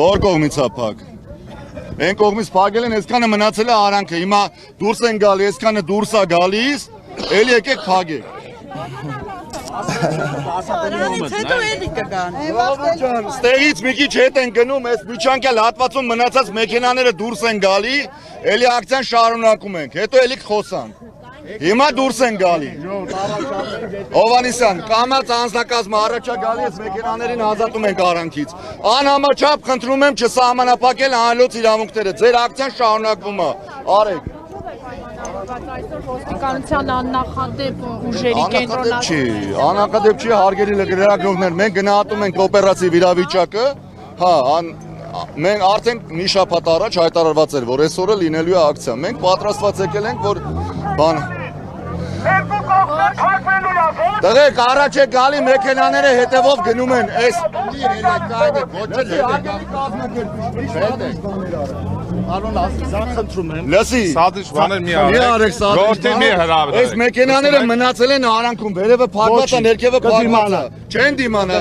Որ կողմից է փակ։ Այն կողմից փակել են, այսքանը մնացել է արանքը։ Հիմա դուրս են գալի, այսքանը դուրս է գալիս, էլի եկեք փակեք։ Դրանից հետո էլի կգան։ Ստեղից մի քիչ հետ են գնում, այս միջանկյալ հատվածում մնացած մեքենաները դուրս են գալի, էլի ակցիան շարունակում ենք, հետո էլի կխոսանք։ Հիմա դուրս են գալի։ Հովանեսյան, կամած անձնակազմը առաջա գալի, այս մեքենաներին ազատում ենք արանքից։ Անհամաչափ խնդրում եմ չսահմանափակել հանելոց իրավունքները, ձեր ակցիան շարունակվում է, արեք։ Այսօր ոստիկանության աննախադեպ ուժերի կենտրոնացում։ Աննախադեպ չի, հարգելի լրագրողներ, մենք գնահատում ենք օպերատիվ իրավիճակը, հա, մենք արդեն մի շաբաթ առաջ հայտարարված էր, որ այսօրը լինելու է ակցիա։ Մենք պատրաստված եկել ենք, որ բան Տղեկ առաջ է գալի մեքենաները հետևով գնում են, այս Լսի, այս մեքենաները մնացել են արանքում, վերևը փակված է, ներքևը փակված է, չեն դիմանա,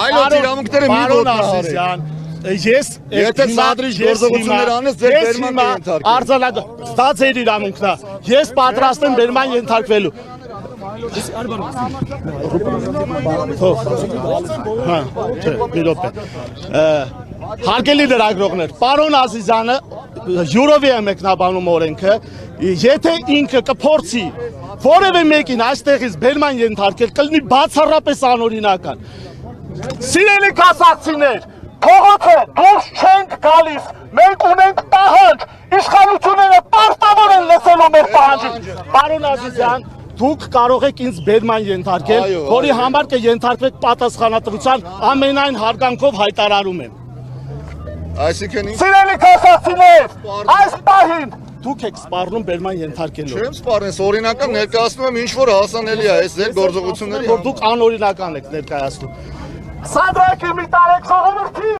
այլոց իրավունքները մի ոտնահարեք։ Եթե սադրիչ գործողություններ անես, ձեր բերման կենթարկել։ Արձանագ, դա ձեր իրավունքն է։ Ես պատրաստ եմ բերման ենթարկվելու։ Հարգելի լրագրողներ, պարոն Ազիզյանը յուրովի է մեկնաբանում օրենքը, եթե ինքը կփորձի որևէ մեկին այստեղից բերման ենթարկել, կլինի բացառապես անօրինական։ Սիրելի կասակցիներ, փողոցը դուրս չենք գալիս, մենք ունենք պահանջ, իշխանությունները պարտավոր են լսելու մեր պահանջը։ Պարոն Ազիզյան, դուք կարող եք ինձ բերման ենթարկել, որի համար կենթարկվեք պատասխանատվության ամենայն հարգանքով հայտարարում եմ։ Այսինքն Սիրելի կասակցիներ, այս պահին դուք եք սպառնում բերման ենթարկելու։ Չեմ սպառում, օրինական ներկայացնում եմ ինչ որ հասանելի է այս ձեր գործողությունների։ Որ դուք անօրինական եք ներկայացնում։ Սադրակի մի տարեք ժողովրդի